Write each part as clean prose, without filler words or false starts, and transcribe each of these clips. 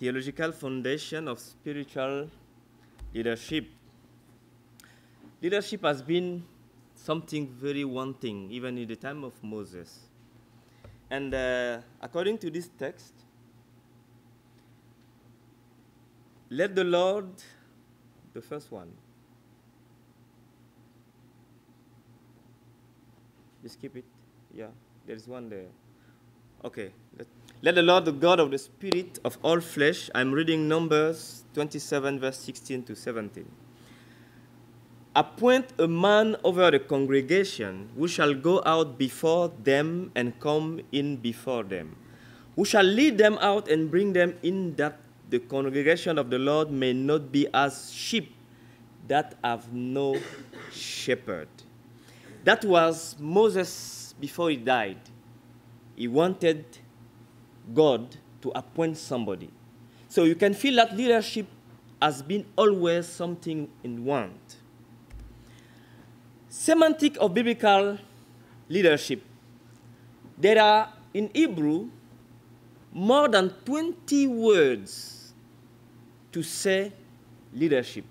Theological Foundation of Spiritual Leadership. Leadership has been something very wanting, even in the time of Moses. And according to this text, let the Lord, the first one, just keep it. Yeah, there is one there. Okay. Let the Lord, the God of the Spirit of all flesh, I'm reading Numbers 27, verse 16 to 17. Appoint a man over the congregation who shall go out before them and come in before them, who shall lead them out and bring them in, that the congregation of the Lord may not be as sheep that have no shepherd. That was Moses before he died. He wanted God to appoint somebody. So you can feel that leadership has been always something in want. Semantic of biblical leadership. There are, in Hebrew, more than 20 words to say leadership.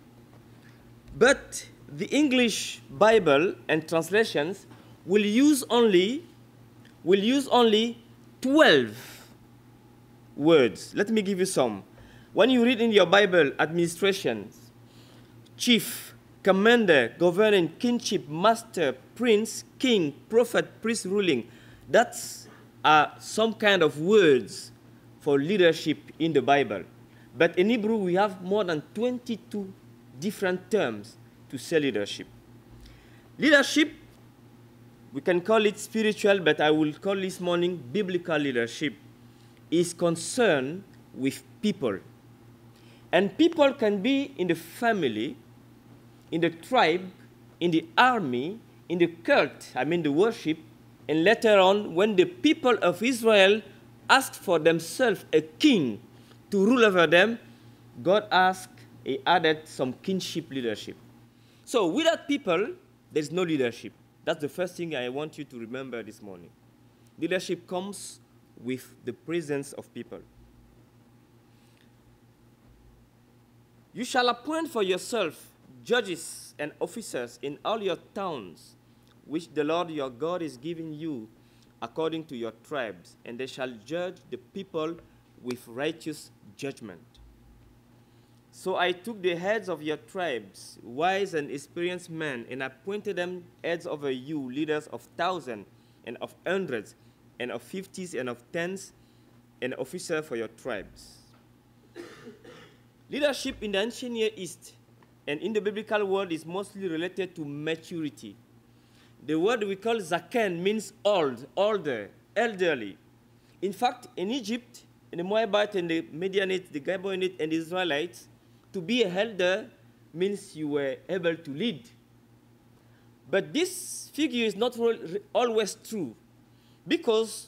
But the English Bible and translations will use only 12 words. Let me give you some. When you read in your Bible, administrations, chief, commander, governing, kingship, master, prince, king, prophet, priest, ruling, that's some kind of words for leadership in the Bible. But in Hebrew, we have more than 22 different terms to say leadership. Leadership, we can call it spiritual, but I will call this morning biblical leadership, is concerned with people. And people can be in the family, in the tribe, in the army, in the cult, the worship, and later on, when the people of Israel asked for themselves a king to rule over them, God he added some kingship leadership. So without people, there's no leadership. That's the first thing I want you to remember this morning. Leadership comes with the presence of people. You shall appoint for yourself judges and officers in all your towns, which the Lord your God is giving you according to your tribes, and they shall judge the people with righteous judgment. So I took the heads of your tribes, wise and experienced men, and appointed them heads over you, leaders of thousands and of hundreds and of fifties and of tens, and officers for your tribes. Leadership in the ancient Near East and in the biblical world is mostly related to maturity. The word we call zaken means old, older, elderly. In fact, in Egypt, in the Moabite and the Midianites, the Gabonites and the Israelites, to be an elder means you were able to lead. But this figure is not always true, because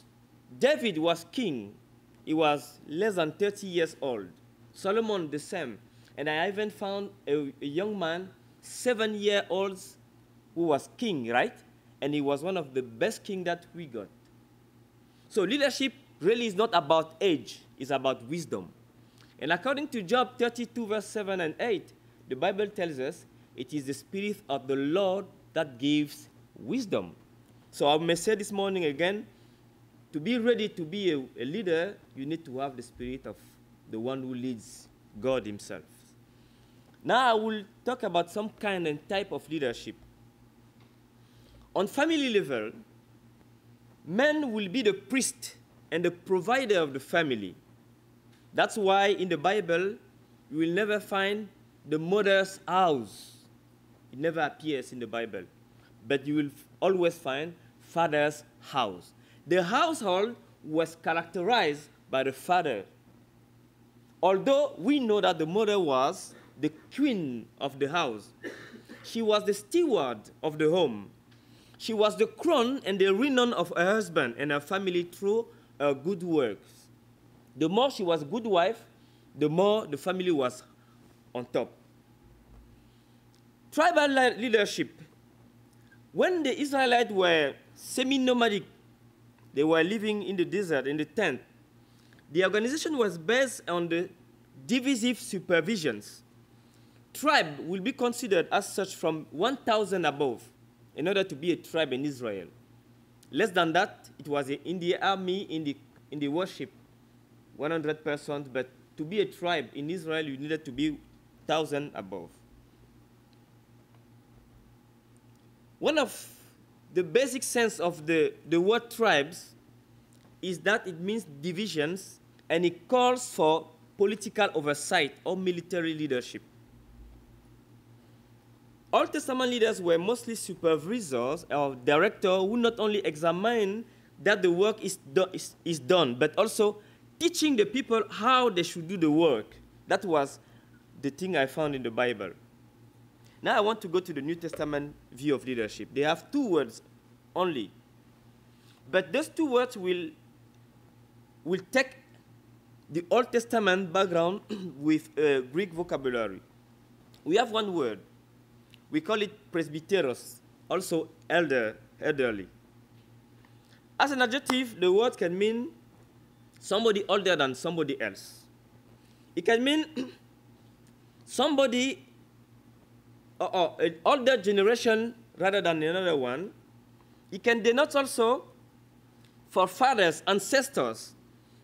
David was king. He was less than 30 years old. Solomon the same. And I even found a young man, 7-year-old, who was king, right? And he was one of the best kings that we got. So leadership really is not about age, it's about wisdom. And according to Job 32, verse 7 and 8, the Bible tells us it is the Spirit of the Lord that gives wisdom. So I may say this morning again, to be ready to be a leader, you need to have the Spirit of the one who leads, God himself. Now I will talk about some kind and type of leadership. On family level, men will be the priest and the provider of the family. That's why in the Bible, you will never find the mother's house. It never appears in the Bible. But you will always find father's house. The household was characterized by the father. Although we know that the mother was the queen of the house, she was the steward of the home. She was the crown and the renown of her husband and her family through her good works. The more she was a good wife, the more the family was on top. Tribal leadership. When the Israelites were semi-nomadic, they were living in the desert, in the tent, the organization was based on the divisive supervisions. Tribe will be considered as such from 1,000 above in order to be a tribe in Israel. Less than that, it was in the army, in the worship, 100 persons, but to be a tribe in Israel, you needed to be 1,000 above. One of the basic sense of the word tribes is that it means divisions, and it calls for political oversight or military leadership. Old Testament leaders were mostly supervisors or directors who not only examine that the work is done, but also teaching the people how they should do the work. That was the thing I found in the Bible. Now I want to go to the New Testament view of leadership. They have two words only. But those two words will take the Old Testament background with Greek vocabulary. We have one word. We call it presbyteros, also elderly. As an adjective, the word can mean somebody older than somebody else. It can mean somebody or an older generation rather than another one. It can denote also for fathers, ancestors.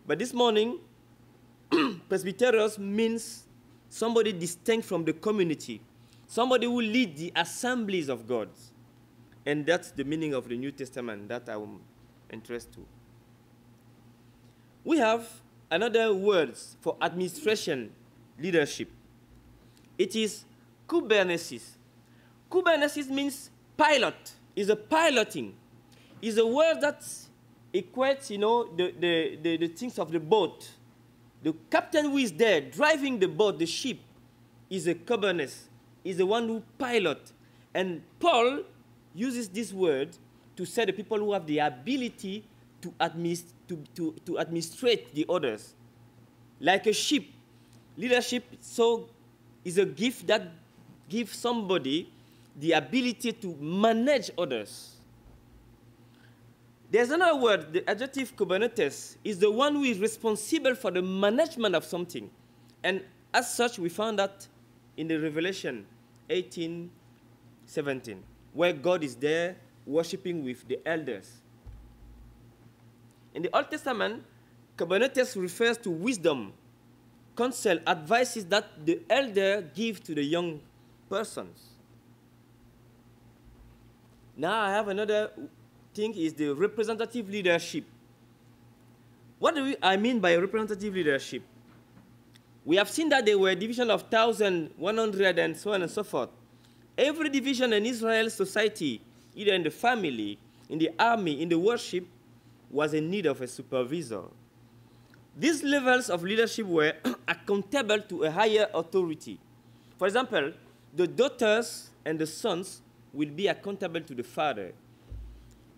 But this morning, presbyteros means somebody distinct from the community, somebody who leads the assemblies of God. And that's the meaning of the New Testament that I'm interested to. We have another word for administration, leadership. It is kubernesis. Kubernesis means pilot. It's a piloting. It's a word that equates, the things of the boat. The captain who is there driving the boat, the ship, is a kubernetes. Is the one who pilots. And Paul uses this word to say the people who have the ability to administrate the others. Like a ship, leadership is a gift that gives somebody the ability to manage others. There's another word, the adjective kubernetes, is the one who is responsible for the management of something. And as such, we found that in the Revelation 18:17, where God is there worshiping with the elders. In the Old Testament, kubernetes refers to wisdom, counsel, advices that the elder gives to the young persons. Now I have another thing, is the representative leadership. What do I mean by representative leadership? We have seen that there were divisions of 1,000, 100, and so on and so forth. Every division in Israel's society, either in the family, in the army, in the worship, was in need of a supervisor. These levels of leadership were accountable to a higher authority. For example, the daughters and the sons will be accountable to the father.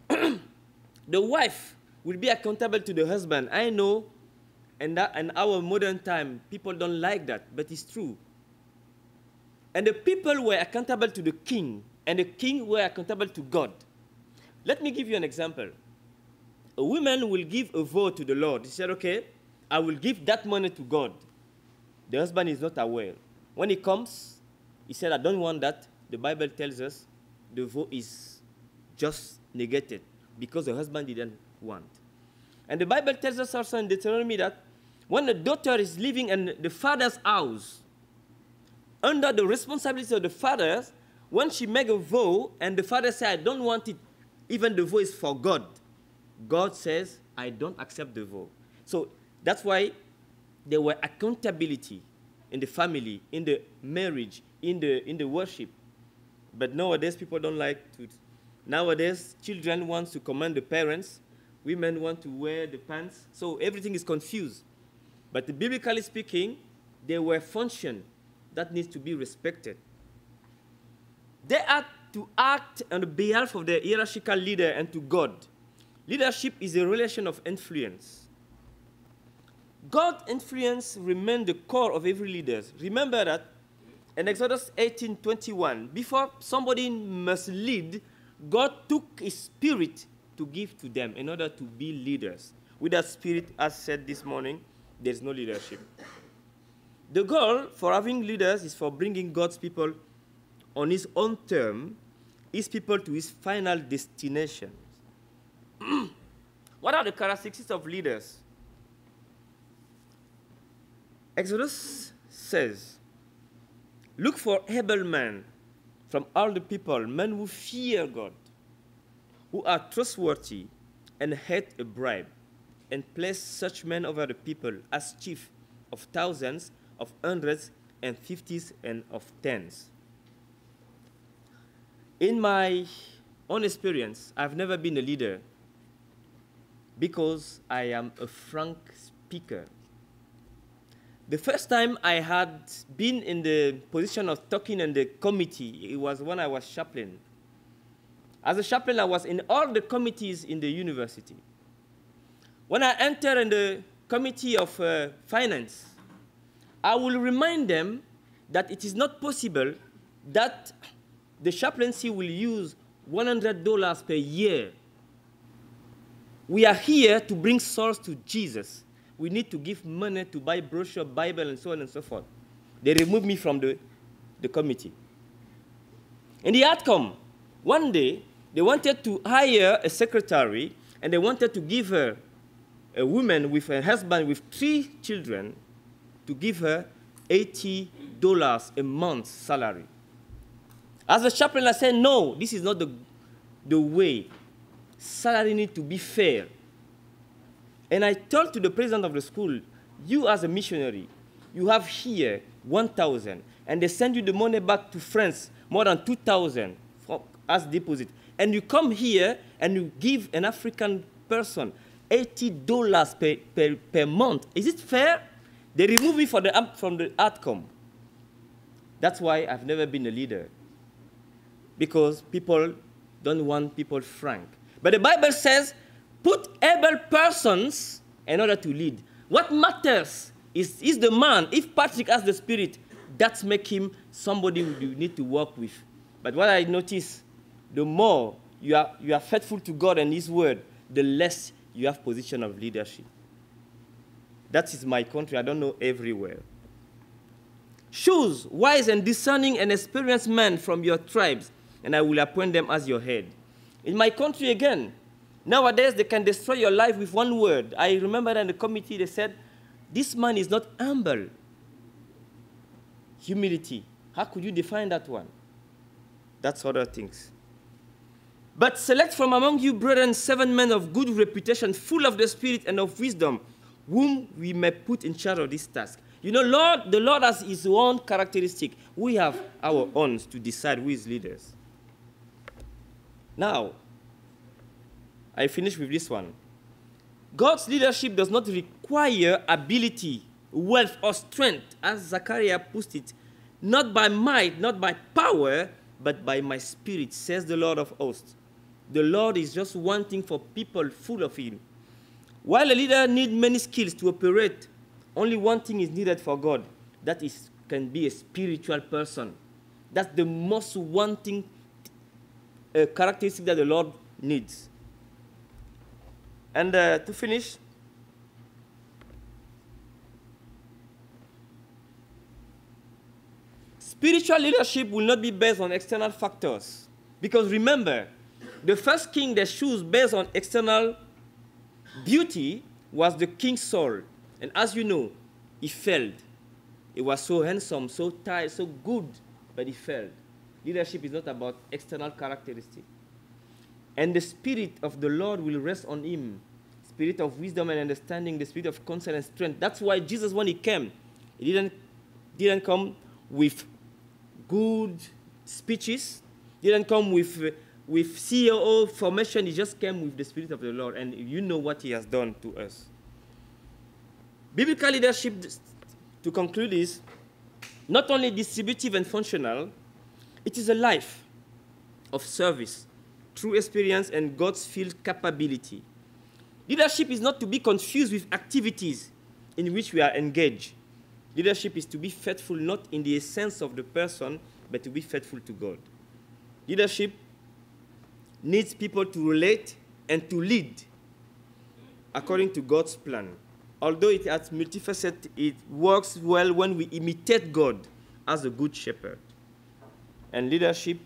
The wife will be accountable to the husband. I know in our modern time, people don't like that, but it's true. And the people were accountable to the king, and the king were accountable to God. Let me give you an example. A woman will give a vow to the Lord. He said, okay, I will give that money to God. The husband is not aware. When he comes, he said, I don't want that. The Bible tells us the vow is just negated because the husband didn't want. And the Bible tells us also in Deuteronomy that when the daughter is living in the father's house, under the responsibility of the father, when she makes a vow and the father says, I don't want it, even the vow is for God, God says, I don't accept the vow. So that's why there were accountability in the family, in the marriage, in the worship. But nowadays, people don't like to. Nowadays, children want to command the parents. Women want to wear the pants. So everything is confused. But biblically speaking, there were functions that needs to be respected. They are to act on behalf of the hierarchical leader and to God. Leadership is a relation of influence. God's influence remains the core of every leader. Remember that in Exodus 18:21, before somebody must lead, God took his spirit to give to them in order to be leaders. Without spirit, as said this morning, there's no leadership. The goal for having leaders is for bringing God's people on his own term, his people to his final destination. What are the characteristics of leaders? Exodus says, look for able men from all the people, men who fear God, who are trustworthy and hate a bribe, and place such men over the people as chief of thousands, of hundreds, and fifties, and of tens. In my own experience, I've never been a leader because I am a frank speaker. The first time I had been in the position of talking in the committee, it was when I was chaplain. As a chaplain, I was in all the committees in the university. When I enter in the committee of finance, I will remind them that it is not possible that the chaplaincy will use $100 per year. We are here to bring souls to Jesus. We need to give money to buy brochure, Bible, and so on and so forth. They removed me from the committee. And the outcome, one day, they wanted to hire a secretary, and they wanted to give her a woman with a husband with 3 children, to give her $80 a month salary. As a chaplain, I said, no, this is not the way. Salary needs to be fair. And I told to the president of the school, you as a missionary, you have here 1,000, and they send you the money back to France, more than 2,000 as deposit. And you come here and you give an African person $80 per month. Is it fair? They remove me from the outcome. That's why I've never been a leader. Because people don't want people frank. But the Bible says, put able persons in order to lead. What matters is the man. If Patrick has the Spirit, that's make him somebody you need to work with. But what I notice, the more you are faithful to God and his word, the less you have position of leadership. That is my country. I don't know everywhere. Choose wise and discerning and experienced men from your tribes, and I will appoint them as your head. In my country again, nowadays they can destroy your life with one word. I remember in the committee they said, this man is not humble. Humility. How could you define that one? That's other things. But select from among you, brethren, 7 men of good reputation, full of the Spirit and of wisdom, whom we may put in charge of this task. You know, the Lord has his own characteristic. We have our own to decide who is leaders. Now, I finish with this one. God's leadership does not require ability, wealth, or strength, as Zechariah puts it, not by might, not by power, but by my Spirit, says the Lord of hosts. The Lord is just wanting for people full of him. While a leader needs many skills to operate, only one thing is needed for God. That is, can be a spiritual person. That's the most wanting characteristic that the Lord needs. And to finish, spiritual leadership will not be based on external factors. Because remember, the first king that chose based on external beauty was the King Saul. And as you know, he failed. He was so handsome, so tired, so good, but he failed. Leadership is not about external characteristics. And the Spirit of the Lord will rest on him. Spirit of wisdom and understanding, the Spirit of counsel and strength. That's why Jesus, when he came, he didn't come with good speeches. He didn't come with COO formation. He just came with the Spirit of the Lord. And you know what he has done to us. Biblical leadership, to conclude, is not only distributive and functional, it is a life of service, true experience, and God's-filled capability. Leadership is not to be confused with activities in which we are engaged. Leadership is to be faithful not in the essence of the person, but to be faithful to God. Leadership needs people to relate and to lead according to God's plan. although it has multifaceted, it works well when we imitate God as a good shepherd. And leadership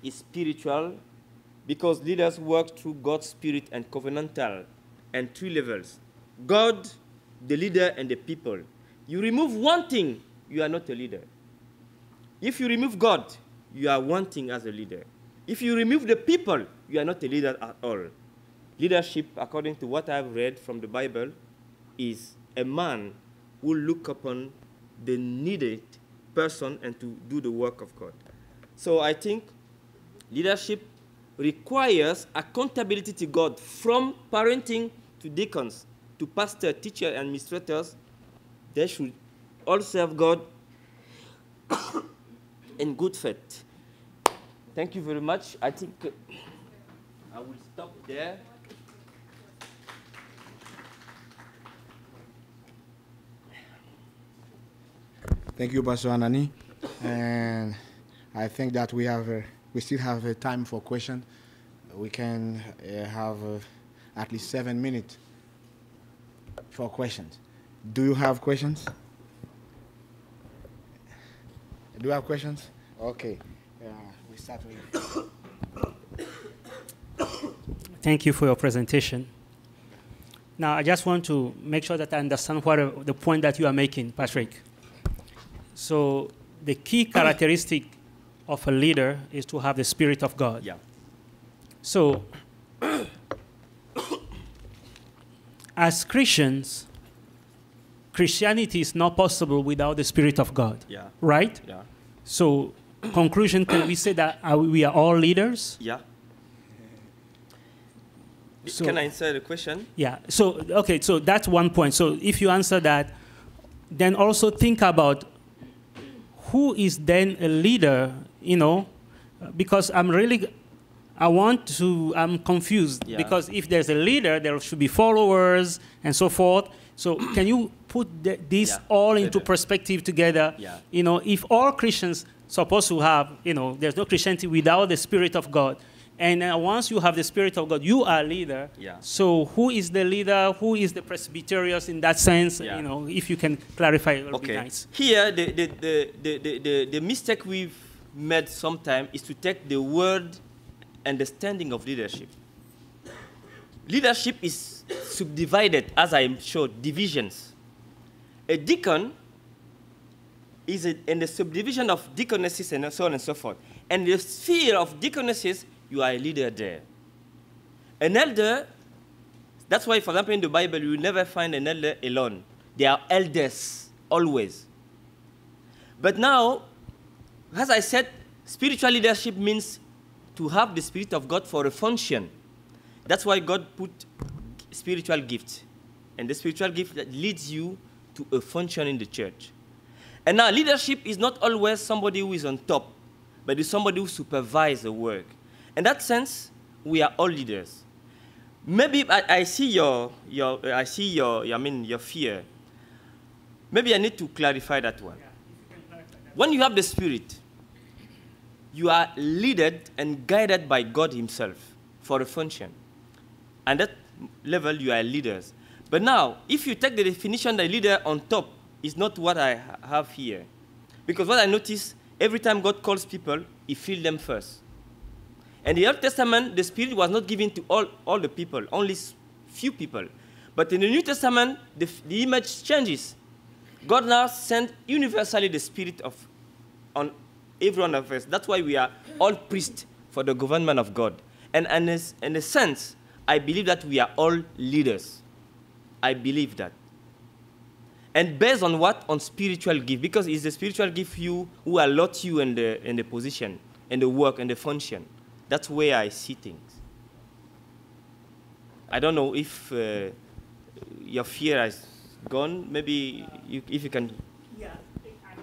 is spiritual because leaders work through God's spirit and covenantal and 3 levels. God, the leader, and the people. You remove one thing, you are not a leader. If you remove God, you are one thing as a leader. If you remove the people, you are not a leader at all. Leadership, according to what I've read from the Bible, is a man who look upon the needed person and to do the work of God. So I think leadership requires accountability to God, from parenting to deacons, to pastor, teacher, and administrators. They should all serve God in good faith. Thank you very much. I think I will stop there. Thank you, Pastor Anani. And I think that we still have time for questions. We can have at least 7 minutes for questions. Do you have questions? Do you have questions? Okay. We start with you. Thank you for your presentation. Now, I just want to make sure that I understand what the point that you are making, Patrick. So the key characteristic of a leader is to have the Spirit of God. Yeah. So as Christians, Christianity is not possible without the Spirit of God. Yeah. Right? Yeah. So conclusion, can we say that we are all leaders? Yeah. So, can I answer the question? Yeah. So, okay, so that's one point. So if you answer that, then also think about who is then a leader, you know, because I'm confused. Yeah. Because if there's a leader, there should be followers and so forth. So can you put this all into perspective together? Yeah. You know, if all Christians supposed to have, you know, there's no Christianity without the Spirit of God. And once you have the Spirit of God, you are a leader. Yeah. So who is the leader? Who is the presbyterios in that sense? Yeah. You know, if you can clarify, it would be nice. Here, the mistake we've made sometimes is to take the word understanding of leadership. Leadership is subdivided, as I showed, divisions. A deacon is in the subdivision of deaconesses and so on and so forth. And the sphere of deaconesses, you are a leader there. An elder, that's why, for example, in the Bible, you will never find an elder alone. They are elders, always. But now, as I said, spiritual leadership means to have the Spirit of God for a function. That's why God put spiritual gifts. And the spiritual gift that leads you to a function in the church. And now, leadership is not always somebody who is on top, but it's somebody who supervises the work. In that sense, we are all leaders. Maybe I see your fear. Maybe I need to clarify that one. When you have the Spirit, you are led and guided by God Himself for a function. And that level, you are leaders. But now, if you take the definition of leader on top, it's not what I have here. Because what I notice, every time God calls people, He fills them first. In the Old Testament, the Spirit was not given to all the people, only few people. But in the New Testament, the image changes. God now sent universally the Spirit on every one of us. That's why we are all priests for the government of God. And in a sense, I believe that we are all leaders. I believe that. And based on what? On spiritual gift. Because it's the spiritual gift who allot you in the position, in the work, and the function. That's where I see things. I don't know if your fear has gone. Maybe if you can. Yeah, I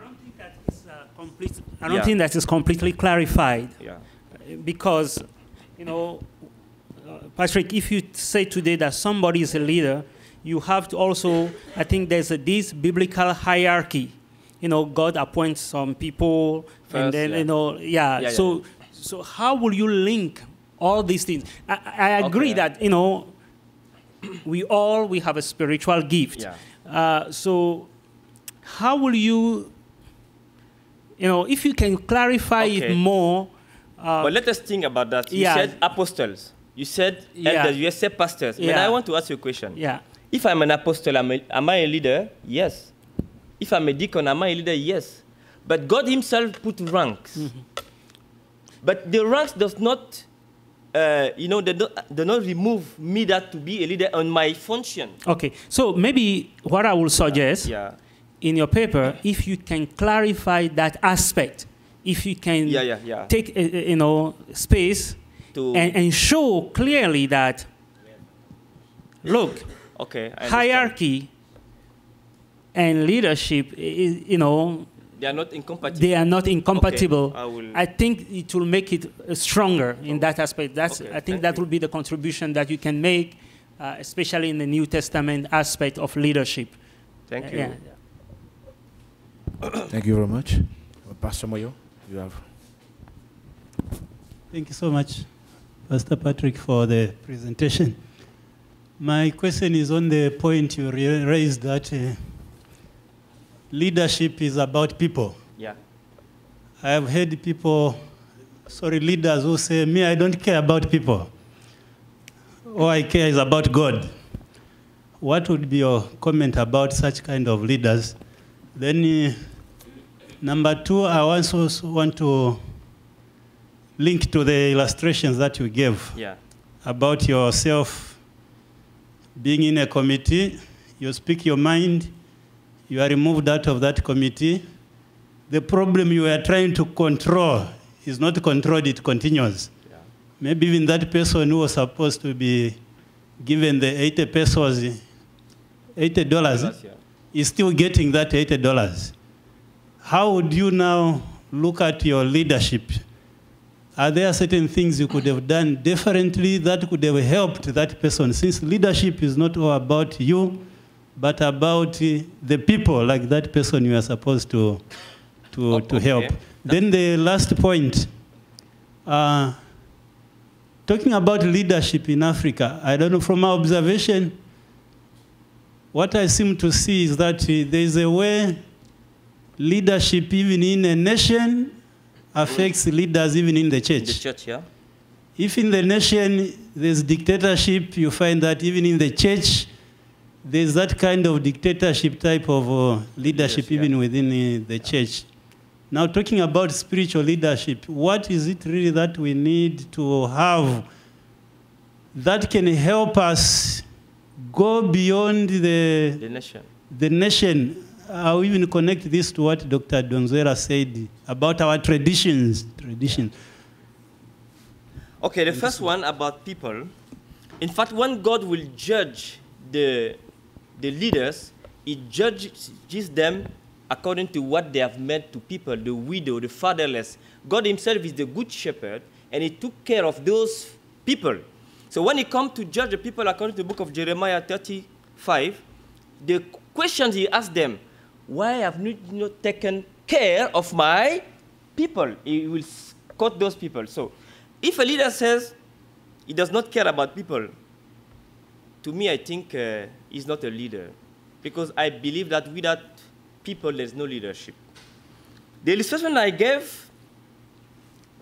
don't think that is complete. I don't think that is completely clarified. Yeah. Because, you know, Patrick, if you say today that somebody is a leader, you have to also. I think there's this biblical hierarchy. You know, God appoints some people, first, and then you know, So how will you link all these things? I agree that, you know, we have a spiritual gift. Yeah. So how will you, if you can clarify it more. But let us think about that. You said apostles. You said elders. You said pastors. But I want to ask you a question. Yeah. If I'm an apostle, am I a leader? Yes. If I'm a deacon, am I a leader? Yes. But God himself put ranks. Mm-hmm. But the ranks does not, they do not remove me that to be a leader on my function. Okay. So maybe what I will suggest in your paper, if you can clarify that aspect, if you can take space and show clearly that, look, hierarchy and leadership is, they are not incompatible. They are not incompatible. Okay, I think it will make it stronger in that aspect. I think that will be the contribution that you can make, especially in the New Testament aspect of leadership. Thank you. Thank you very much. Pastor Moyo, you have. Thank you so much, Pastor Patrick, for the presentation. My question is on the point you raised that leadership is about people. Yeah. I have heard leaders who say, me, I don't care about people. All I care is about God. What would be your comment about such kind of leaders? Then, number two, I also want to link to the illustrations that you gave about yourself being in a committee. You speak your mind, you are removed out of that committee. The problem you are trying to control is not controlled, it continues. Yeah. Maybe even that person who was supposed to be given the 80 pesos, $80, is still getting that $80. How would you now look at your leadership? Are there certain things you could have done differently that could have helped that person? Since leadership is not all about you, but about the people, like that person you are supposed to help. Then the last point, talking about leadership in Africa, I don't know, from my observation, what I seem to see is that there is a way leadership even in a nation affects leaders even in the church. The church, yeah. If in the nation there's dictatorship, you find that even in the church, there's that kind of dictatorship type of leadership even within the church. Now, talking about spiritual leadership, what is it really that we need to have that can help us go beyond the nation? I'll even connect this to what Dr. Donzera said about our traditions. Okay, the first one about people. In fact, when God will judge the leaders, he judges them according to what they have meant to people, the widow, the fatherless. God himself is the good shepherd, and he took care of those people. So when he comes to judge the people according to the book of Jeremiah 35, the questions he asked them, why have you not taken care of my people? He will quote those people. So if a leader says he does not care about people, to me, I think he's not a leader, because I believe that without people, there's no leadership. The illustration I gave,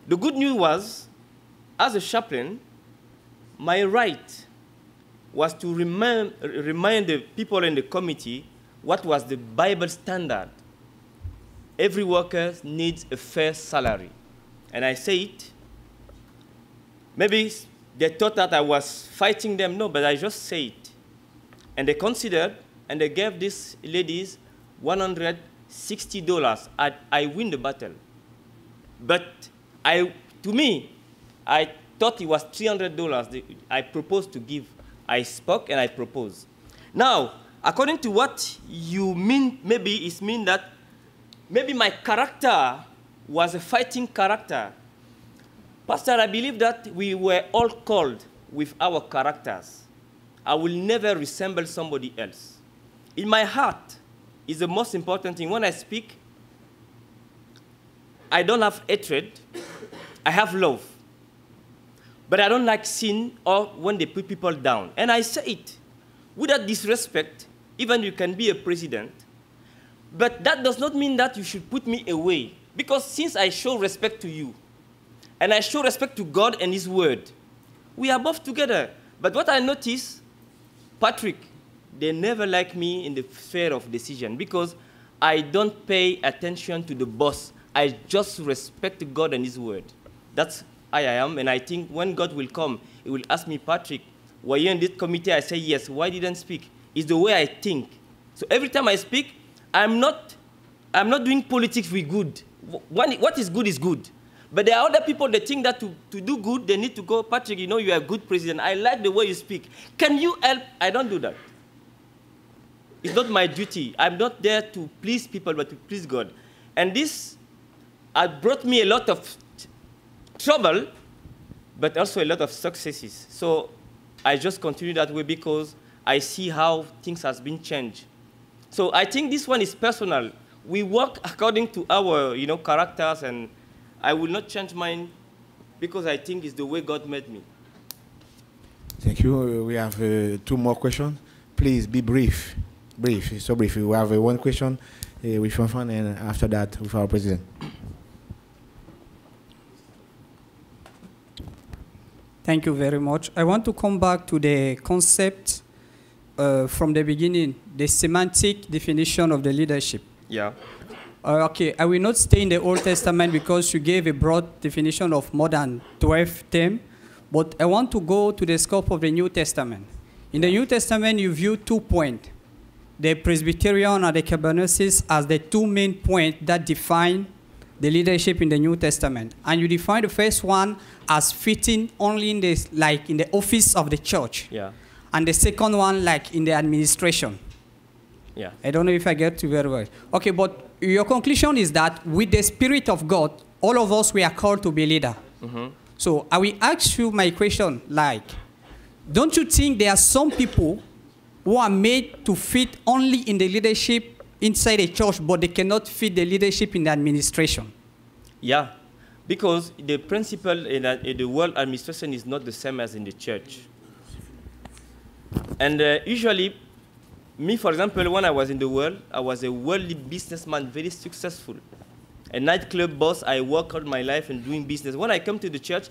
the good news was, as a chaplain, my right was to remind the people in the committee what was the Bible standard. Every worker needs a fair salary. And I say it. Maybe they thought that I was fighting them. No, but I just say it. And they considered, and they gave these ladies $160. I win the battle. But to me, I thought it was $300 I proposed to give. I spoke and I proposed. Now, according to what you mean, maybe it means that maybe my character was a fighting character. Pastor, I believe that we were all called with our characters. I will never resemble somebody else. In my heart is the most important thing. When I speak, I don't have hatred. I have love. But I don't like sin or when they put people down. And I say it. without disrespect, even you can be a president, but that does not mean that you should put me away. Because since I show respect to you, and I show respect to God and His Word, we are both together. But what I notice, Patrick, they never like me in the sphere of decision because I don't pay attention to the boss. I just respect God and His Word. That's how I am, and I think when God will come, He will ask me, Patrick, were you in this committee? I say yes. Why didn't speak? It's the way I think. So every time I speak, I'm not doing politics with good. What is good. But there are other people that think that to do good, they need to go, Patrick, you know, you are a good president. I like the way you speak. Can you help? I don't do that. It's not my duty. I'm not there to please people, but to please God. And this brought me a lot of trouble, but also a lot of successes. So I just continue that way because I see how things has been changed. So I think this one is personal. We work according to our, characters, and I will not change mine because I think it's the way God made me. Thank you. We have 2 more questions. Please be brief. Brief. So brief. We have one question with Fanfan, and after that with our president. Thank you very much. I want to come back to the concept from the beginning, the semantic definition of the leadership. Yeah. Okay, I will not stay in the Old Testament because you gave a broad definition of more than 12 terms, but I want to go to the scope of the New Testament. In the New Testament, you view 2 points, the Presbyterian and the Cabernesis as the 2 main points that define the leadership in the New Testament. And you define the first one as fitting only in the, in the office of the church. Yeah. And the second one, in the administration. Yeah. I don't know if I get to very well. Okay, but your conclusion is that with the Spirit of God, all of us, we are called to be leader. Mm-hmm. So I will ask you my question, don't you think there are some people who are made to fit only in the leadership inside a church, but they cannot fit the leadership in the administration? Yeah, because the principle in the world administration is not the same as in the church. And usually, me, for example, when I was in the world, I was a worldly businessman, very successful. A nightclub boss, I work all my life in doing business. When I come to the church,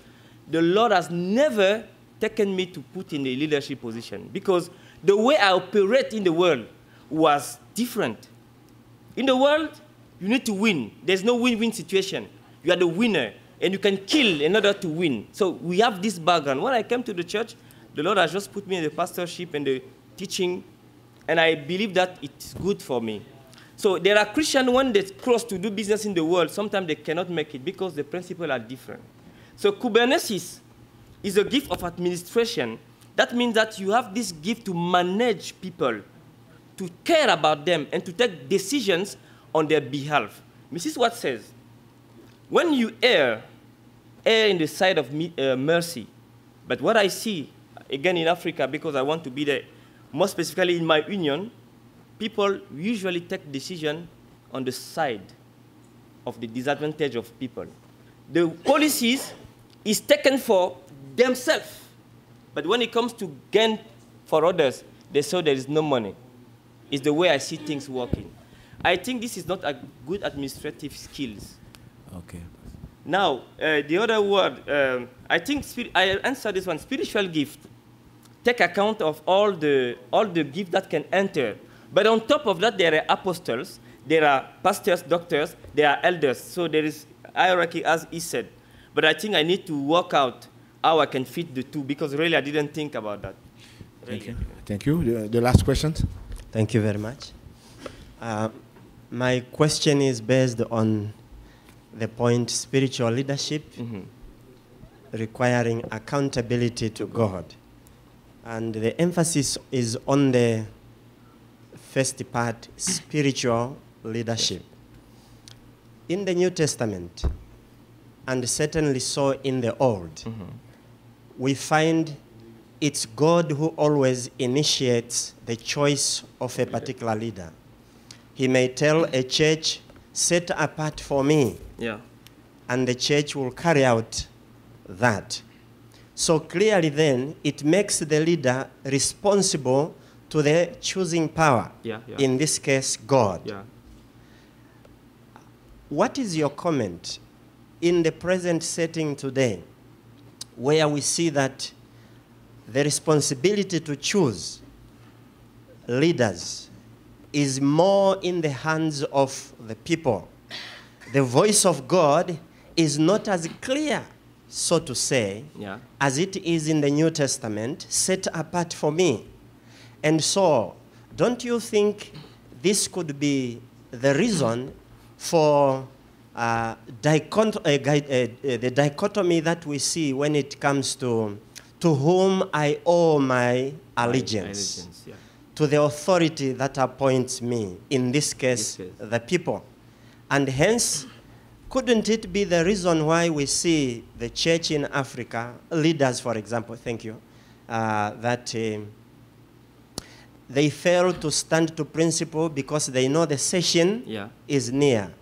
the Lord has never taken me to put in a leadership position because the way I operate in the world was different. In the world, you need to win. There's no win-win situation. You are the winner, and you can kill in order to win. So we have this background. When I came to the church, the Lord has just put me in the pastorship and the teaching, and I believe that it's good for me. So there are Christians, when they cross to do business in the world, sometimes they cannot make it because the principles are different. So Kubernetes is a gift of administration. That means that you have this gift to manage people, to care about them, and to take decisions on their behalf. Mrs. Watt says, when you err in the side of mercy. But what I see, again in Africa, because I want to be there, more specifically in my union, people usually take decisions on the side of the disadvantage of people. The policies is taken for themselves. But when it comes to gain for others, they say there is no money. It's the way I see things working. I think this is not a good administrative skills. Okay. Now, the other word, I think I answer this one, spiritual gift. Take account of all the gifts that can enter. But on top of that, there are apostles, there are pastors, doctors, there are elders. So there is hierarchy, as he said. But I think I need to work out how I can fit the two, because really I didn't think about that. Thank you. Thank you. The last question. Thank you very much. My question is based on the point spiritual leadership requiring accountability to God. And the emphasis is on the first part, spiritual leadership. In the New Testament, and certainly so in the Old, we find it's God who always initiates the choice of a particular leader. He may tell a church, set apart for me, and the church will carry out that. So clearly then, it makes the leader responsible to to the choosing power, in this case, God. Yeah. What is your comment in the present setting today, where we see that the responsibility to choose leaders is more in the hands of the people? The voice of God is not as clear, so to say, as it is in the New Testament, set apart for me. And so, don't you think this could be the reason for the dichotomy that we see when it comes to whom I owe my allegiance? To the authority that appoints me, in this case, the people. And hence, couldn't it be the reason why we see the church in Africa, leaders, for example, thank you, that they fail to stand to principle because they know the session is near.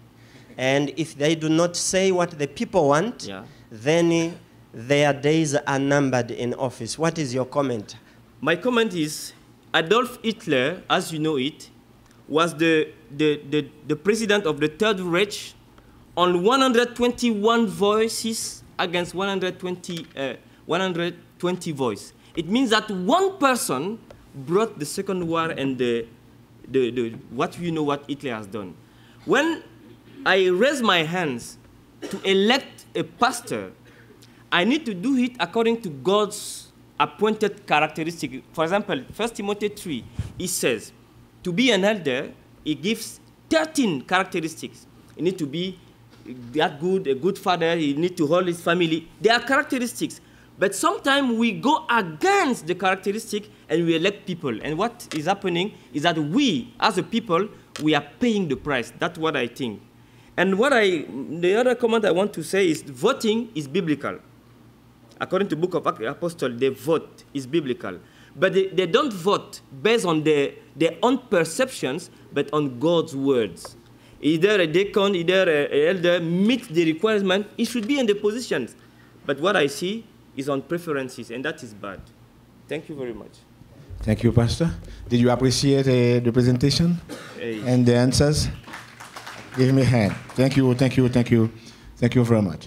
And if they do not say what the people want, then their days are numbered in office. What is your comment? My comment is, Adolf Hitler, as you know it, was the president of the Third Reich on 121 voices against 120 voices. It means that one person brought the Second War and what Hitler has done. When I raise my hands to elect a pastor, I need to do it according to God's appointed characteristic. For example, 1 Timothy 3, it says, to be an elder, it gives 13 characteristics. You need to be that good, a good father, you need to hold his family. There are characteristics. But sometimes we go against the characteristic and we elect people. And what is happening is that we, as a people, we are paying the price. That's what I think. And the other comment I want to say is voting is biblical. According to the book of Apostles, they vote is biblical. But they don't vote based on their own perceptions, but on God's words. Either a deacon, either an elder meets the requirement, he should be in the positions. But what I see is on preferences, and that is bad. Thank you very much. Thank you, Pastor. Did you appreciate the presentation and the answers? Give me a hand. Thank you, thank you, thank you. Thank you very much.